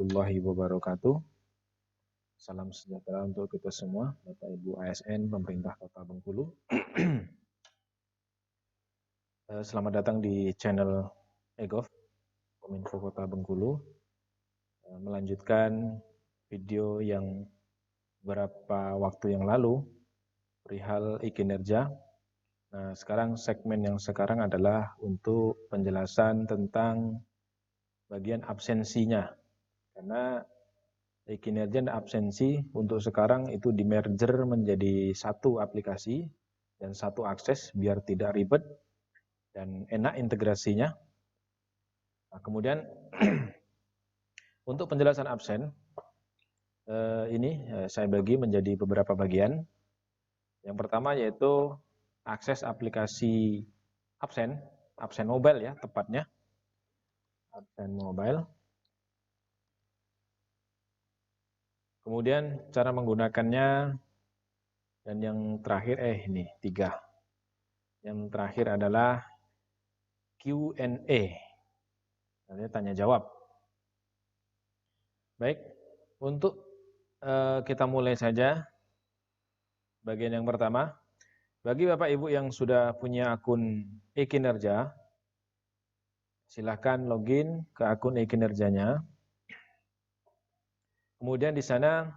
warahmatullahi wabarakatuh. Salam sejahtera untuk kita semua, Bapak Ibu ASN, pemerintah Kota Bengkulu. Selamat datang di channel EGOV, Kominfo Kota Bengkulu. Melanjutkan video yang beberapa waktu yang lalu, perihal e-kinerja. Nah, sekarang segmen yang sekarang adalah untuk penjelasan tentang bagian absensinya. Karena kinerja dan absensi untuk sekarang itu di-merger menjadi satu aplikasi dan satu akses biar tidak ribet dan enak integrasinya. Nah, kemudian untuk penjelasan absen, ini saya bagi menjadi beberapa bagian. Yang pertama yaitu akses aplikasi absen mobile ya tepatnya, absen mobile. Kemudian cara menggunakannya, dan yang terakhir ini 3. Yang terakhir adalah Q&A, artinya tanya jawab. Baik, untuk kita mulai saja bagian yang pertama. Bagi Bapak Ibu yang sudah punya akun e-kinerja, silahkan login ke akun e-kinerjanya. Kemudian di sana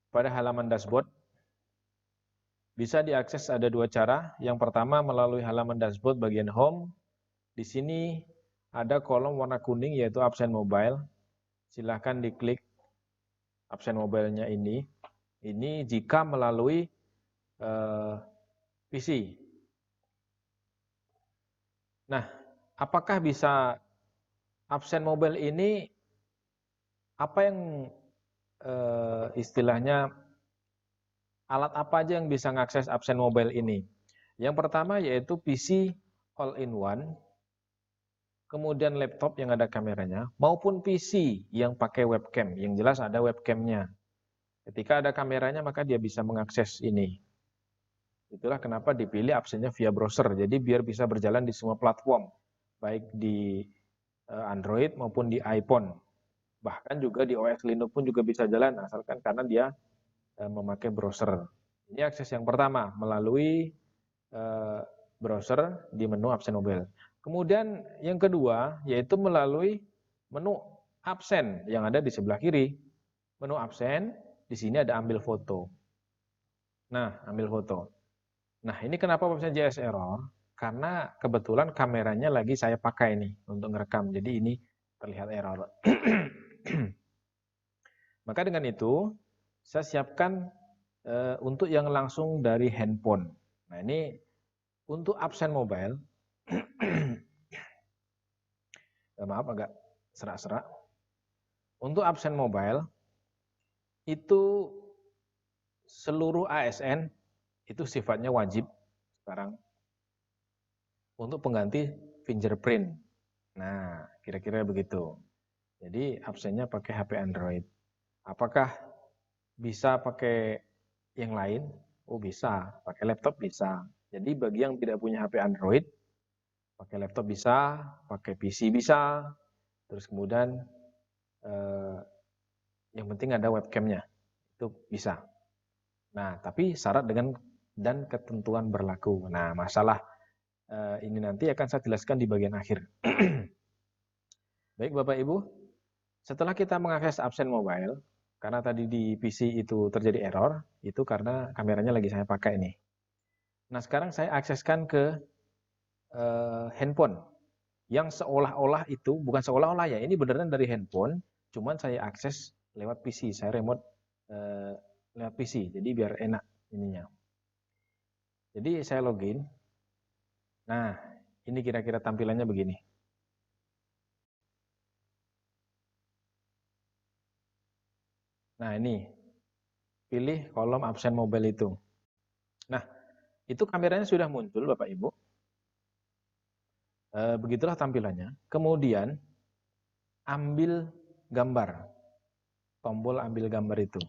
pada halaman dashboard bisa diakses ada 2 cara. Yang pertama melalui halaman dashboard bagian home. Di sini ada kolom warna kuning yaitu absen mobile. Silahkan diklik absen mobile-nya ini. Ini jika melalui PC. Nah, apakah bisa absen mobile ini, apa yang istilahnya alat apa aja yang bisa mengakses absen mobile ini? Yang pertama yaitu PC all-in-one, kemudian laptop yang ada kameranya, maupun PC yang pakai webcam, yang jelas ada webcamnya. Ketika ada kameranya maka dia bisa mengakses ini. Itulah kenapa dipilih absennya via browser, jadi biar bisa berjalan di semua platform, baik di Android maupun di iPhone. Bahkan juga di OS Linux pun juga bisa jalan, asalkan karena dia memakai browser. Ini akses yang pertama, melalui browser di menu absen mobile. Kemudian yang kedua, yaitu melalui menu absen yang ada di sebelah kiri. Menu absen, di sini ada ambil foto. Nah, ambil foto. Nah, ini kenapa website JS error? Karena kebetulan kameranya lagi saya pakai nih untuk ngerekam. Jadi ini terlihat error. Maka dengan itu, saya siapkan untuk yang langsung dari handphone. Nah, ini untuk absen mobile. Maaf agak serak-serak. Untuk absen mobile, itu seluruh ASN itu sifatnya wajib sekarang untuk pengganti fingerprint. Nah, kira-kira begitu. Jadi absennya pakai HP Android. Apakah bisa pakai yang lain? Oh bisa, pakai laptop bisa. Jadi bagi yang tidak punya HP Android, pakai laptop bisa, pakai PC bisa, terus kemudian yang penting ada webcamnya, itu bisa. Nah, tapi syarat dengan dan ketentuan berlaku. Nah, masalah ini nanti akan saya jelaskan di bagian akhir. Baik Bapak Ibu, setelah kita mengakses absen mobile, karena tadi di PC itu terjadi error, itu karena kameranya lagi saya pakai ini. Nah, sekarang saya akseskan ke handphone, yang seolah-olah itu, bukan seolah-olah ya, ini beneran dari handphone, cuman saya akses lewat PC, saya remote lewat PC, jadi biar enak ininya. Jadi saya login. Nah, ini kira-kira tampilannya begini. Nah, ini pilih kolom absen mobile itu. Nah, itu kameranya sudah muncul Bapak Ibu. Begitulah tampilannya. Kemudian ambil gambar. Tombol ambil gambar itu.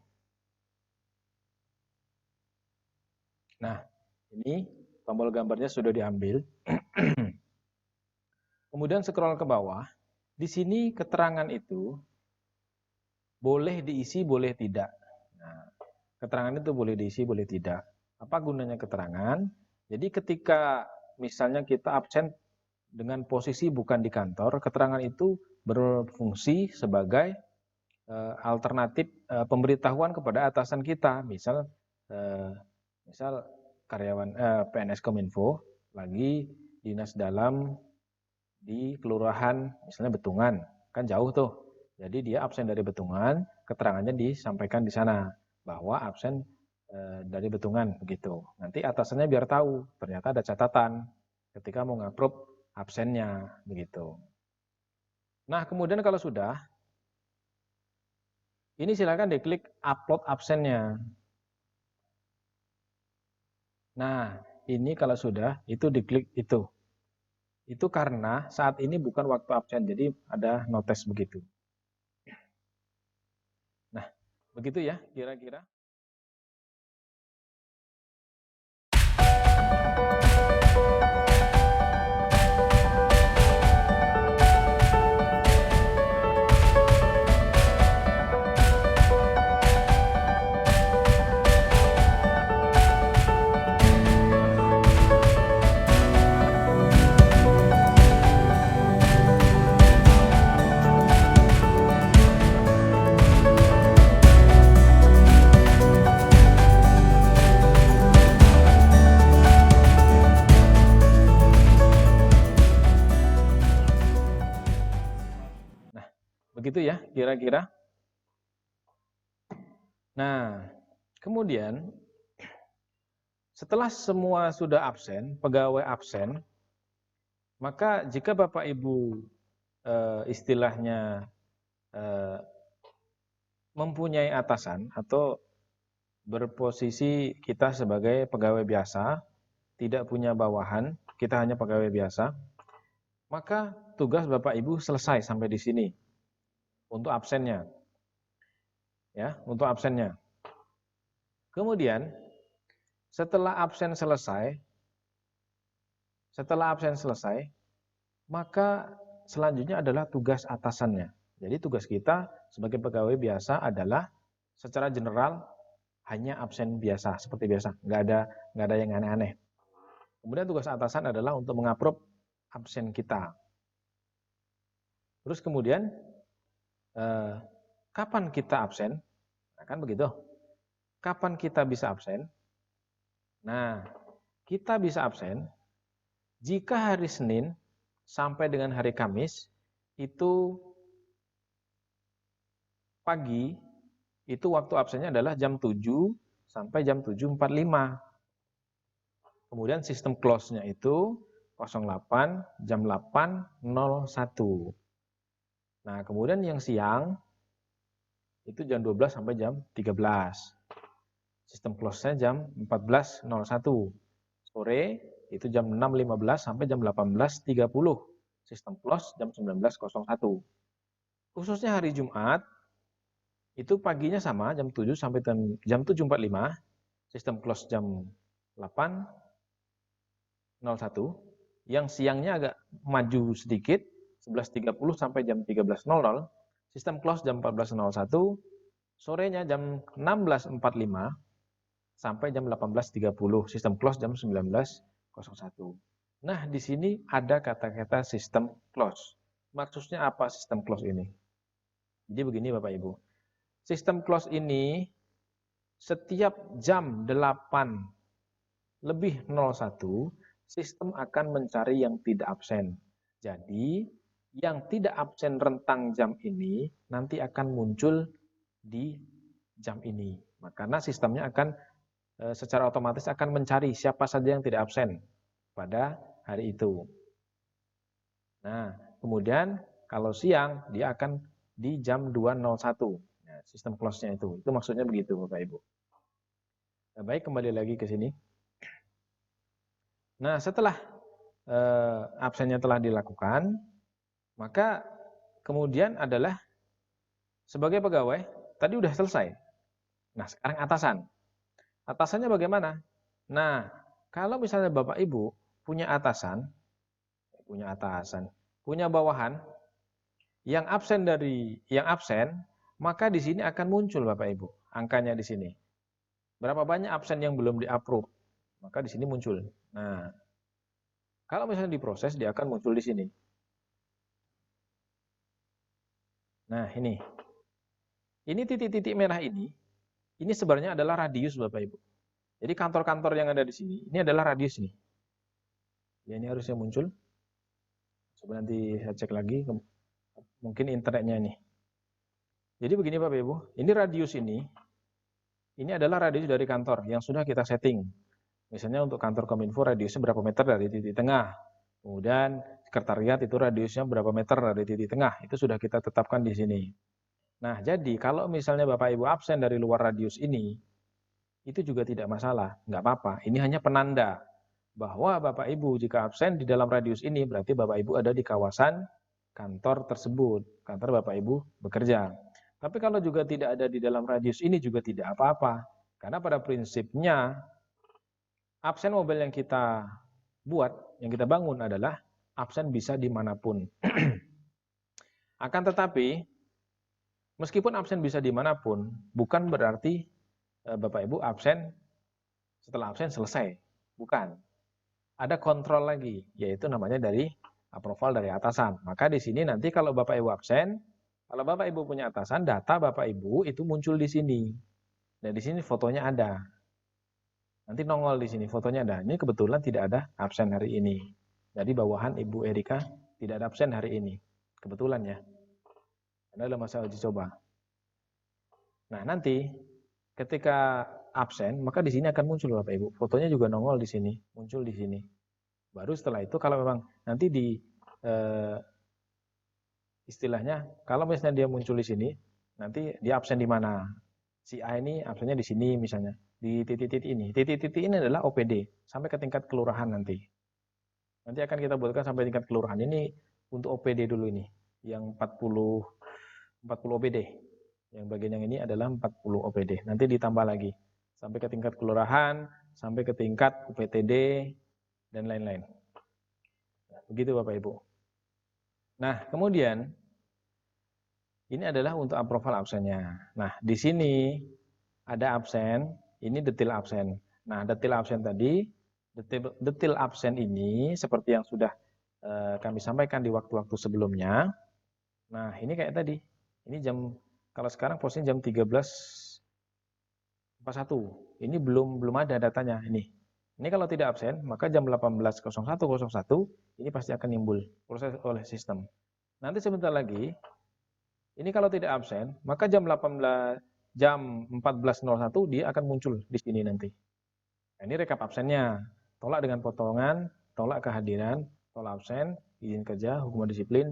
Nah, ini tombol gambarnya sudah diambil. Kemudian scroll ke bawah. Di sini keterangan itu boleh diisi, boleh tidak. Nah, keterangan itu boleh diisi, boleh tidak. Apa gunanya keterangan? Jadi ketika misalnya kita absen dengan posisi bukan di kantor, keterangan itu berfungsi sebagai alternatif pemberitahuan kepada atasan kita. Misal karyawan PNS Kominfo lagi dinas dalam di kelurahan misalnya Betungan, kan jauh tuh. Jadi dia absen dari Betungan, keterangannya disampaikan di sana bahwa absen dari Betungan begitu. Nanti atasannya biar tahu, ternyata ada catatan ketika mau ngapprove absennya begitu. Nah, kemudian kalau sudah, ini silakan diklik upload absennya. Nah, ini kalau sudah, itu diklik itu. Itu karena saat ini bukan waktu absen, jadi ada notes begitu. Nah, begitu ya kira-kira. Begitu ya kira-kira. Nah, kemudian setelah semua sudah absen, pegawai absen, maka jika Bapak Ibu istilahnya mempunyai atasan atau berposisi kita sebagai pegawai biasa, tidak punya bawahan, kita hanya pegawai biasa, maka tugas Bapak Ibu selesai sampai di sini untuk absennya. Ya, untuk absennya. Kemudian setelah absen selesai, maka selanjutnya adalah tugas atasannya. Jadi tugas kita sebagai pegawai biasa adalah secara general hanya absen biasa, seperti biasa, nggak ada yang aneh-aneh. Kemudian tugas atasan adalah untuk mengapprove absen kita. Terus kemudian kapan kita absen? Nah, kan begitu. Kapan kita bisa absen? Nah, kita bisa absen jika hari Senin sampai dengan hari Kamis itu pagi, itu waktu absennya adalah jam 7 sampai jam 7.45. Kemudian sistem close-nya itu 08 jam 8.01. Nah, kemudian yang siang itu jam 12 sampai jam 13. Sistem close-nya jam 14.01. Sore itu jam 6.15 sampai jam 18.30. Sistem close jam 19.01. Khususnya hari Jumat, itu paginya sama jam 7 sampai jam 7.45. Sistem close jam 8.01. Yang siangnya agak maju sedikit, 11.30 sampai jam 13.00. Sistem close jam 14.01. Sorenya jam 16.45 sampai jam 18.30. Sistem close jam 19.01. Nah, di sini ada kata-kata sistem close. Maksudnya apa sistem close ini? Jadi begini Bapak Ibu. Sistem close ini setiap jam 8:01 sistem akan mencari yang tidak absen. Jadi, yang tidak absen rentang jam ini nanti akan muncul di jam ini. Karena sistemnya akan secara otomatis akan mencari siapa saja yang tidak absen pada hari itu. Nah, kemudian kalau siang dia akan di jam 2.01. Nah, sistem close-nya itu maksudnya begitu Bapak Ibu. Nah, baik, kembali lagi ke sini. Nah, setelah absennya telah dilakukan, maka kemudian adalah sebagai pegawai tadi udah selesai. Nah, sekarang atasan. Atasannya bagaimana? Nah, kalau misalnya Bapak Ibu punya punya bawahan yang absen maka di sini akan muncul Bapak Ibu angkanya di sini. Berapa banyak absen yang belum di-approve, maka di sini muncul. Nah, kalau misalnya diproses, dia akan muncul di sini. Nah, ini titik-titik merah ini sebenarnya adalah radius Bapak Ibu. Jadi kantor-kantor yang ada di sini, ini adalah radius nih. Ya, ini harusnya muncul. Coba nanti saya cek lagi, mungkin internetnya ini. Jadi begini Bapak Ibu, ini radius ini adalah radius dari kantor yang sudah kita setting. Misalnya untuk kantor Kominfo radiusnya berapa meter dari titik tengah. Kemudian sekretariat itu radiusnya berapa meter dari titik tengah. Itu sudah kita tetapkan di sini. Nah, jadi kalau misalnya Bapak Ibu absen dari luar radius ini, itu juga tidak masalah, nggak apa-apa. Ini hanya penanda bahwa Bapak Ibu jika absen di dalam radius ini, berarti Bapak Ibu ada di kawasan kantor tersebut, kantor Bapak Ibu bekerja. Tapi kalau juga tidak ada di dalam radius ini juga tidak apa-apa. Karena pada prinsipnya absen mobile yang kita buat, yang kita bangun adalah absen bisa dimanapun. Akan tetapi, meskipun absen bisa dimanapun, bukan berarti Bapak Ibu absen, setelah absen selesai. Bukan. Ada kontrol lagi, yaitu namanya dari approval dari atasan. Maka di sini nanti kalau Bapak Ibu absen, kalau Bapak Ibu punya atasan, data Bapak Ibu itu muncul di sini. Dan di sini fotonya ada. Nanti nongol di sini, fotonya ada. Ini kebetulan tidak ada absen hari ini. Jadi bawahan Ibu Erika tidak ada absen hari ini. Kebetulan ya. Karena adalah masa uji coba. Nah, nanti ketika absen, maka di sini akan muncul Bapak Ibu. Fotonya juga nongol di sini, muncul di sini. Baru setelah itu kalau memang nanti di istilahnya, kalau misalnya dia muncul di sini, nanti dia absen di mana? Si A ini absennya di sini misalnya, di titik-titik ini. Titik-titik ini adalah OPD, sampai ke tingkat kelurahan nanti. Nanti akan kita buatkan sampai tingkat kelurahan. Ini untuk OPD dulu ini, yang 40 OPD. Yang bagian yang ini adalah 40 OPD. Nanti ditambah lagi, sampai ke tingkat kelurahan, sampai ke tingkat UPTD, dan lain-lain. Begitu Bapak Ibu. Nah, kemudian ini adalah untuk approval absennya. Nah, di sini ada absen, ini detail absen. Nah, detail absen tadi, detail absen ini seperti yang sudah kami sampaikan di waktu-waktu sebelumnya. Nah, ini kayak tadi. Ini jam, kalau sekarang posisinya jam 13.41. Ini belum ada datanya ini. Ini kalau tidak absen, maka jam 18.01.01 ini pasti akan nimbul proses oleh sistem. Nanti sebentar lagi, ini kalau tidak absen, maka jam 14.01 dia akan muncul di sini nanti. Nah, ini rekap absennya. Tolak dengan potongan, tolak kehadiran, tolak absen, izin kerja, hukuman disiplin,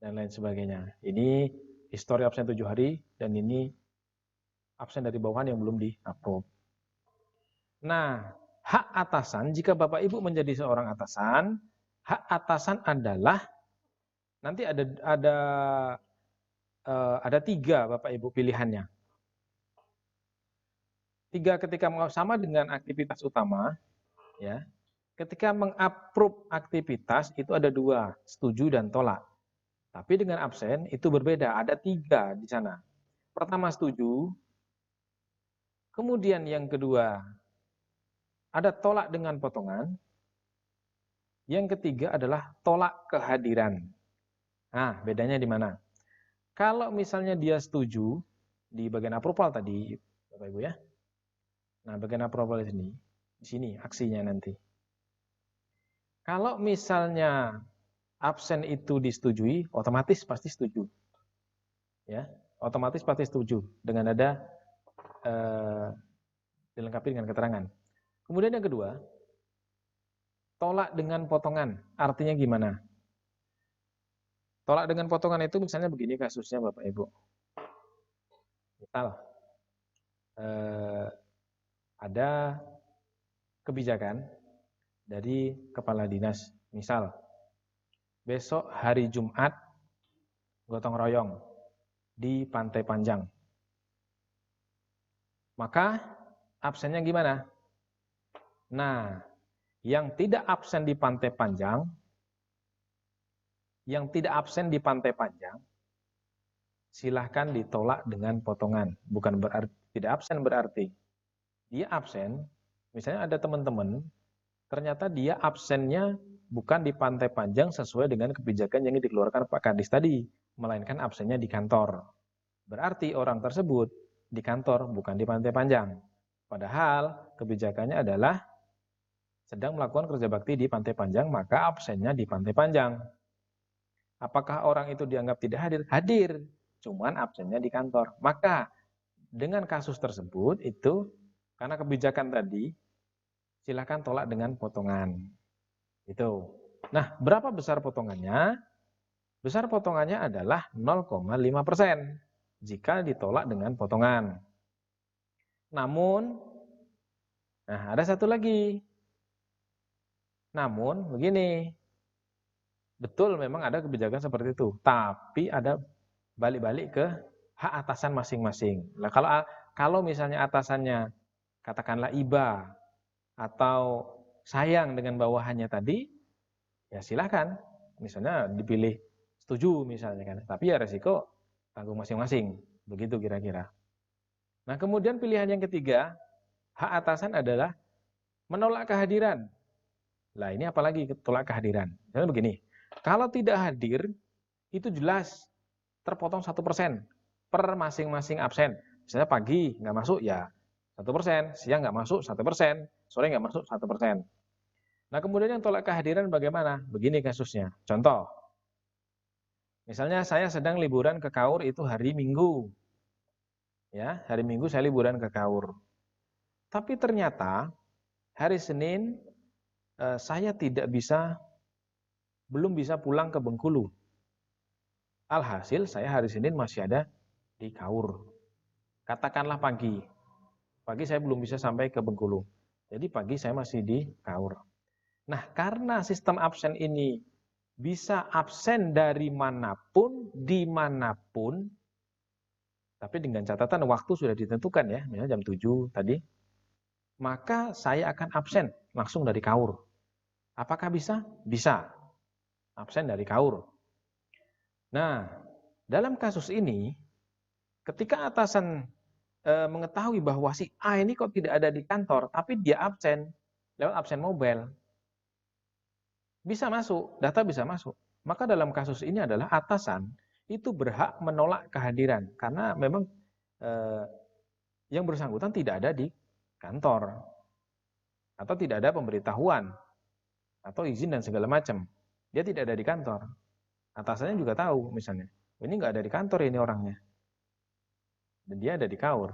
dan lain sebagainya. Ini histori absen 7 hari, dan ini absen dari bawahan yang belum di-approve. Nah, hak atasan, jika Bapak Ibu menjadi seorang atasan, hak atasan adalah, nanti ada 3 Bapak Ibu pilihannya. 3 ketika sama dengan aktivitas utama, ya. Ketika mengapprove aktivitas itu ada 2, setuju dan tolak. Tapi dengan absen itu berbeda, ada 3 di sana. Pertama setuju, kemudian yang kedua ada tolak dengan potongan, yang ketiga adalah tolak kehadiran. Nah, bedanya di mana? Kalau misalnya dia setuju di bagian approval tadi, Bapak Ibu ya. Nah, bagian approval di sini aksinya nanti. Kalau misalnya absen itu disetujui, otomatis pasti setuju. Ya, otomatis pasti setuju dengan ada dilengkapi dengan keterangan. Kemudian yang kedua, tolak dengan potongan. Artinya gimana? Tolak dengan potongan itu misalnya begini kasusnya Bapak Ibu. Misal ada kebijakan dari kepala dinas, misal besok hari Jumat gotong royong di Pantai Panjang. Maka absennya gimana? Nah, yang tidak absen di Pantai Panjang, silahkan ditolak dengan potongan. Bukan berarti tidak absen berarti. Dia absen, misalnya ada teman-teman, ternyata dia absennya bukan di Pantai Panjang sesuai dengan kebijakan yang dikeluarkan Pak Kadis tadi, melainkan absennya di kantor. Berarti orang tersebut di kantor, bukan di Pantai Panjang. Padahal kebijakannya adalah sedang melakukan kerja bakti di Pantai Panjang, maka absennya di Pantai Panjang. Apakah orang itu dianggap tidak hadir? Hadir, cuman absennya di kantor. Maka dengan kasus tersebut itu, karena kebijakan tadi, silakan tolak dengan potongan. Itu. Nah, berapa besar potongannya? Besar potongannya adalah 0,5% jika ditolak dengan potongan. Namun, nah ada satu lagi. Namun, begini, betul memang ada kebijakan seperti itu, tapi ada balik-balik ke hak atasan masing-masing. Nah, kalau misalnya atasannya katakanlah iba atau sayang dengan bawahannya tadi, ya silahkan. Misalnya dipilih setuju misalnya kan, tapi ya resiko tanggung masing-masing. Begitu kira-kira. Nah, kemudian pilihan yang ketiga, hak atasan adalah menolak kehadiran. Nah, ini apalagi tolak kehadiran. Misalnya begini, kalau tidak hadir, itu jelas terpotong 1% per masing-masing absen. Misalnya pagi nggak masuk ya 1%, siang nggak masuk 1%, sore nggak masuk 1%. Nah, kemudian yang tolak kehadiran bagaimana? Begini kasusnya. Contoh, misalnya saya sedang liburan ke Kaur itu hari Minggu. Ya, hari Minggu saya liburan ke Kaur. Tapi ternyata hari Senin saya belum bisa pulang ke Bengkulu. Alhasil saya hari Senin masih ada di Kaur. Katakanlah pagi. Pagi saya belum bisa sampai ke Bengkulu. Jadi pagi saya masih di Kaur. Nah, karena sistem absen ini bisa absen dari manapun, dimanapun, tapi dengan catatan waktu sudah ditentukan ya, misalnya jam 7 tadi, maka saya akan absen langsung dari Kaur. Apakah bisa? Bisa. Absen dari Kaur. Nah, dalam kasus ini, ketika atasan mengetahui bahwa si A ini kok tidak ada di kantor, tapi dia absen lewat absen mobile, bisa masuk, data bisa masuk. Maka dalam kasus ini adalah atasan itu berhak menolak kehadiran karena memang yang bersangkutan tidak ada di kantor atau tidak ada pemberitahuan atau izin dan segala macam. Dia tidak ada di kantor. Atasannya juga tahu misalnya, ini nggak ada di kantor ini orangnya. Dan dia ada di Kaur.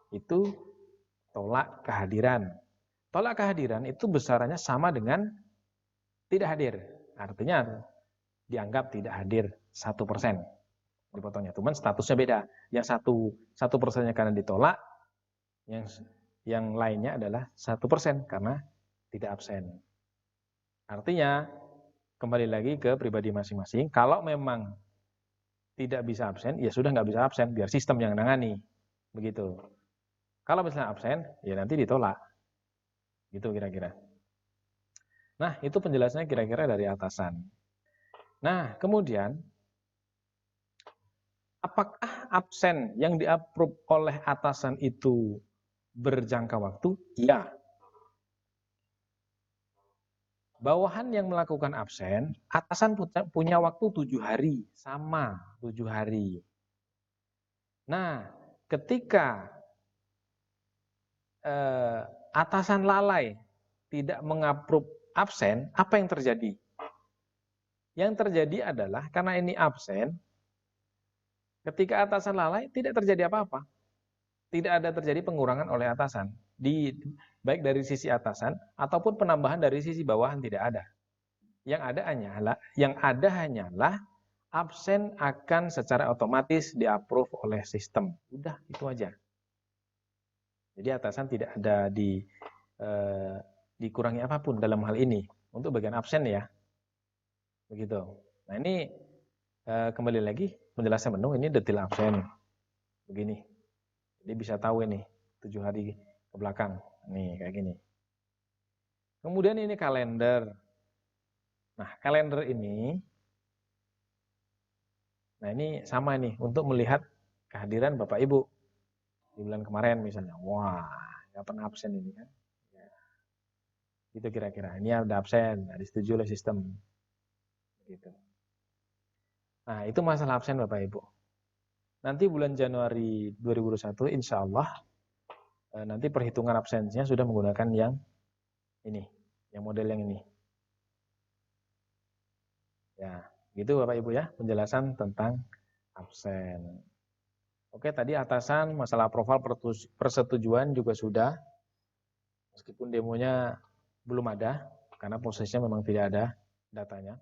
Itu tolak kehadiran. Tolak kehadiran itu besarannya sama dengan tidak hadir. Artinya dianggap tidak hadir 1%. Dipotongnya. Cuman statusnya beda. Yang 1%-nya karena ditolak, yang lainnya adalah 1% karena tidak absen. Artinya kembali lagi ke pribadi masing-masing. Kalau memang tidak bisa absen, ya sudah nggak bisa absen, biar sistem yang nangani. Begitu. Kalau misalnya absen, ya nanti ditolak. Gitu kira-kira. Nah, itu penjelasannya kira-kira dari atasan. Nah, kemudian, apakah absen yang di-approve oleh atasan itu berjangka waktu? Ya. Bawahan yang melakukan absen, atasan punya waktu 7 hari. Sama, 7 hari. Nah, ketika atasan lalai tidak mengapprove absen, apa yang terjadi? Yang terjadi adalah karena ini absen, ketika atasan lalai tidak terjadi apa-apa. Tidak ada terjadi pengurangan oleh atasan. Baik dari sisi atasan ataupun penambahan dari sisi bawahan tidak ada. Yang ada hanyalah absen akan secara otomatis di-approve oleh sistem. Udah, itu aja. Jadi atasan tidak ada dikurangi apapun dalam hal ini untuk bagian absen ya. Begitu. Nah, ini kembali lagi penjelasan menu ini detail absen. Begini. Jadi bisa tahu ini 7 hari ke belakang. Nih kayak gini. Kemudian ini kalender. Nah, kalender ini Nah ini sama nih, untuk melihat kehadiran Bapak Ibu di bulan kemarin misalnya. Wah, nggak pernah absen ini kan. Ya, itu kira-kira. Ini ada absen, disetujui oleh sistem. Gitu. Nah itu masalah absen Bapak Ibu. Nanti bulan Januari 2021 insya Allah nanti perhitungan absensinya sudah menggunakan yang ini, yang model yang ini. Ya, gitu Bapak Ibu ya, penjelasan tentang absen. Oke, tadi atasan masalah profil persetujuan juga sudah. Meskipun demonya belum ada, karena prosesnya memang tidak ada datanya.